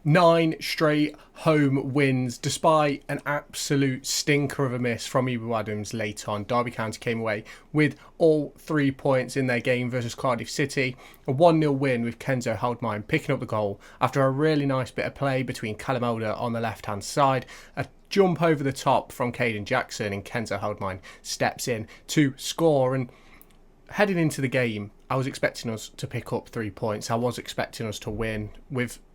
9 straight home wins, despite an absolute stinker of a miss from Ebou Adams late on. Derby County came away with all 3 points in their game versus Cardiff City. A 1-0 win with Kenzo Goudmijn picking up the goal after a really nice bit of play between Callum Elder on the left-hand side. A jump over the top from Caden Jackson, and Kenzo Goudmijn steps in to score. And heading into the game, I was expecting us to pick up 3 points. I was expecting us to win,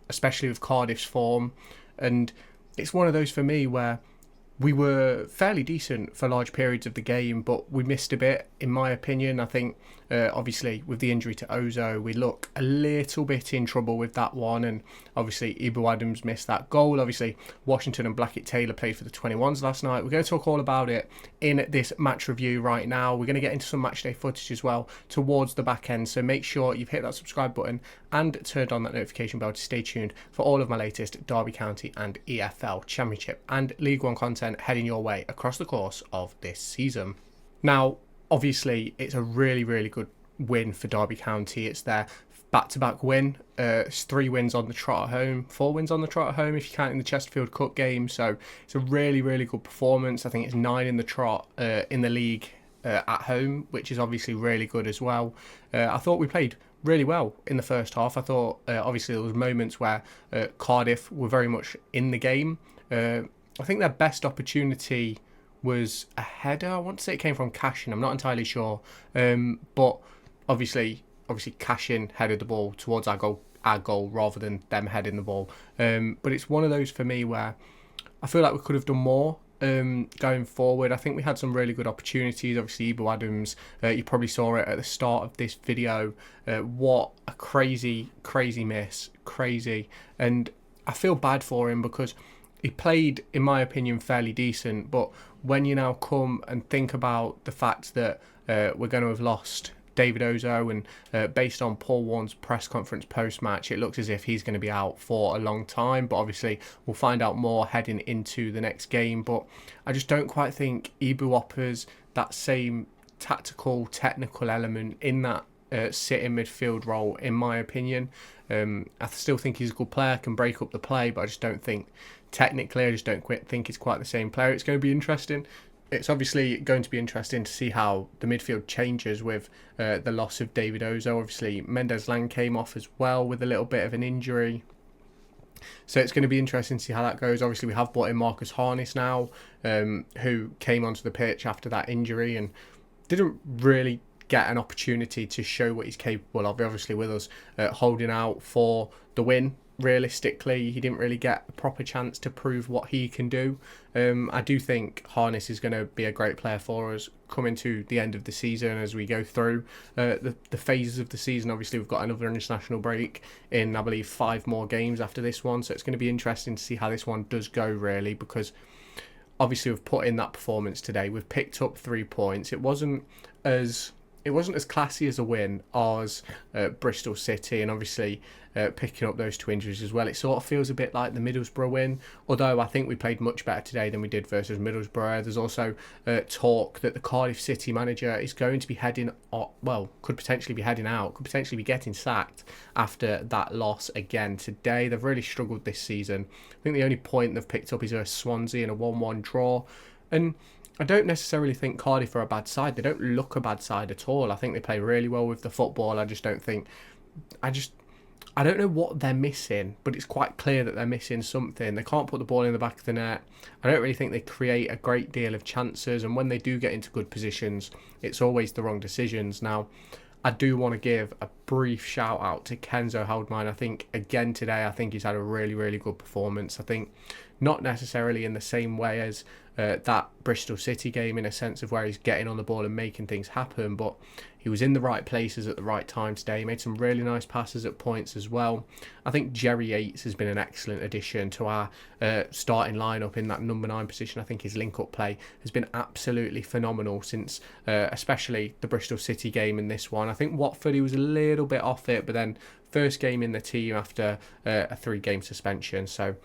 especially with Cardiff's form. And it's one of those for me where we were fairly decent for large periods of the game, but we missed a bit, in my opinion. I think, obviously, with the injury to Ozoh, we look a little bit in trouble with that one. And obviously, Ebou Adams missed that goal. Obviously, Washington and Blackett Taylor played for the 21s last night. We're going to talk all about it in this match review right now. We're going to get into some matchday footage as well towards the back end. So make sure you've hit that subscribe button and turned on that notification bell to stay tuned for all of my latest Derby County and EFL Championship and League One content heading your way across the course of this season. Now, obviously, it's a really, really good win for Derby County. It's their back-to-back win. It's 3 wins on the trot at home, 4 wins on the trot at home if you count in the Chesterfield Cup game. So it's a really, really good performance. I think it's 9 in the trot in the league at home, which is obviously really good as well. I thought we played really well in the first half. I thought, obviously, there was moments where Cardiff were very much in the game. I think their best opportunity was a header. I want to say it came from Cashin. I'm not entirely sure. But obviously Cashin headed the ball towards our goal rather than them heading the ball. But it's one of those for me where I feel like we could have done more going forward. I think we had some really good opportunities. Obviously, Ebou Adams, you probably saw it at the start of this video. What a crazy miss. Crazy. And I feel bad for him because he played, in my opinion, fairly decent. But when you now come and think about the fact that we're going to have lost David Ozoh, and based on Paul Warne's press conference post-match, it looks as if he's going to be out for a long time. But obviously, we'll find out more heading into the next game. But I just don't quite think Ebou offers that same tactical, technical element in that sitting midfield role, in my opinion. I still think he's a good player, can break up the play, but I just don't think technically, I just don't think he's quite the same player. It's going to be interesting. It's obviously going to be interesting to see how the midfield changes with the loss of David Ozoh. Obviously, Mendes Lang came off as well with a little bit of an injury. So it's going to be interesting to see how that goes. Obviously, we have brought in Marcus Harness now, who came onto the pitch after that injury and didn't really get an opportunity to show what he's capable of. Obviously, with us holding out for the win, realistically, he didn't really get a proper chance to prove what he can do. I do think Harness is going to be a great player for us coming to the end of the season as we go through the phases of the season. Obviously, we've got another international break in, I believe, 5 more games after this one. So it's going to be interesting to see how this one does go, really, because obviously we've put in that performance today. We've picked up 3 points. It wasn't as classy as a win as Bristol City, and obviously picking up those 2 injuries as well. It sort of feels a bit like the Middlesbrough win, although I think we played much better today than we did versus Middlesbrough. There's also talk that the Cardiff City manager is going to be could potentially be heading out, could potentially be getting sacked after that loss again today. They've really struggled this season. I think the only point they've picked up is a Swansea and a 1-1 draw. And I don't necessarily think Cardiff are a bad side. They don't look a bad side at all. I think they play really well with the football. I don't know what they're missing, but it's quite clear that they're missing something. They can't put the ball in the back of the net. I don't really think they create a great deal of chances, and when they do get into good positions, it's always the wrong decisions. Now, I do want to give a brief shout out to Kenzo Goudmijn. I think, again today, I think he's had a really, really good performance. I think not necessarily in the same way as that Bristol City game, in a sense of where he's getting on the ball and making things happen, but he was in the right places at the right time today. He made some really nice passes at points as well. I think Jerry Yates has been an excellent addition to our starting lineup in that number 9 position. I think his link-up play has been absolutely phenomenal since especially the Bristol City game and this one. I think Watford, he was a little bit off it, but then first game in the team after a 3-game suspension. So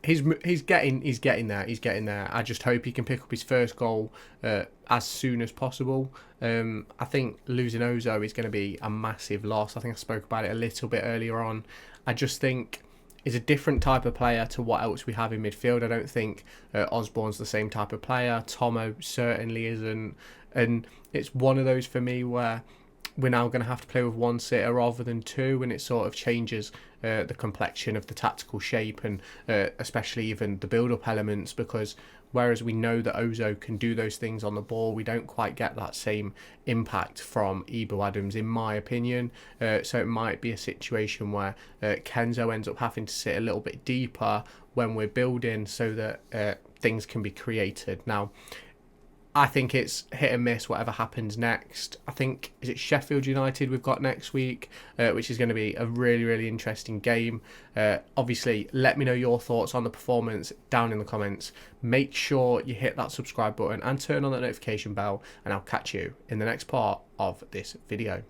he's getting there. I just hope he can pick up his first goal as soon as possible. I think losing Ozoh is going to be a massive loss. I think I spoke about it a little bit earlier on. I just think is a different type of player to what else we have in midfield. I don't think Osborne's the same type of player. Tomo certainly isn't. And it's one of those for me where we're now going to have to play with one sitter rather than two, and it sort of changes the complexion of the tactical shape and especially even the build-up elements, because whereas we know that Ozoh can do those things on the ball, we don't quite get that same impact from Ebou Adams, in my opinion. So it might be a situation where Kenzo ends up having to sit a little bit deeper when we're building so that things can be created. Now, I think it's hit and miss whatever happens next. I think, is it Sheffield United we've got next week, which is going to be a really, really interesting game. Obviously, let me know your thoughts on the performance down in the comments. Make sure you hit that subscribe button and turn on that notification bell, and I'll catch you in the next part of this video.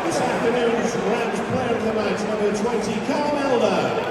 This afternoon's grand player of the match, number 20, Carmelda.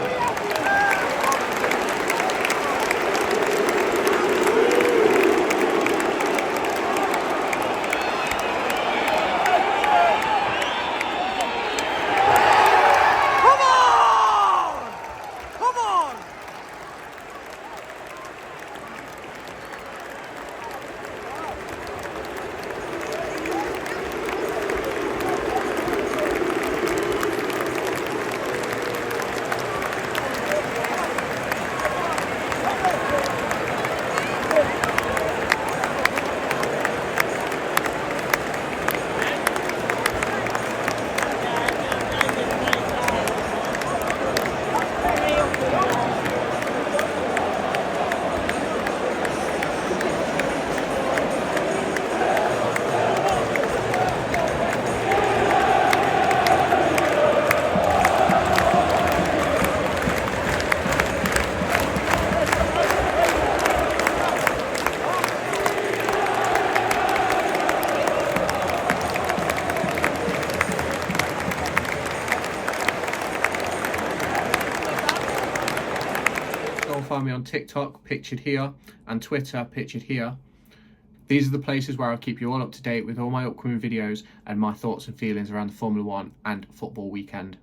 Find me on TikTok, pictured here, and Twitter, pictured here. These are the places where I'll keep you all up to date with all my upcoming videos and my thoughts and feelings around the Formula 1 and football weekend.